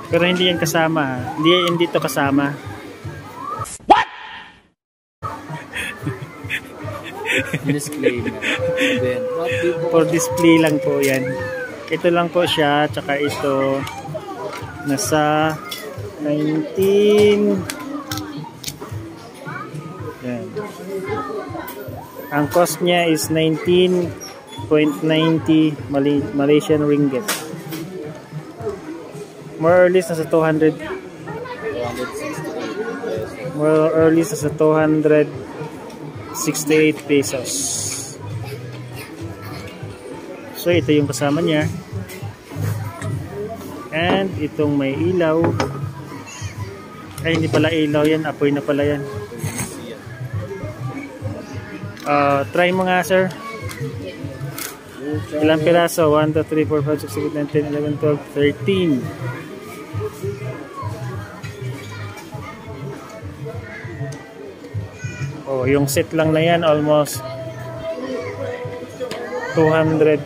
Pero hindi yan kasama. Hindi to kasama. Disclaimer. Then, For display lang po yan. Ito lang po siya. Tsaka ito. Nasa 19. Yan. Ang cost niya is 19.90 Malaysian ringgit. More or less nasa 200. More or less nasa 268 pesos. So ito yung kasama niya. And itong may ilaw. Ay hindi pala ilaw yan, apoy na pala yan. Try mo nga sir. Ilang piraso? 1, 2, 3, 4, 5, 6, 7, 8, 9, 10, 11, 12, 13. Oh, yung set lang na yan almost 268.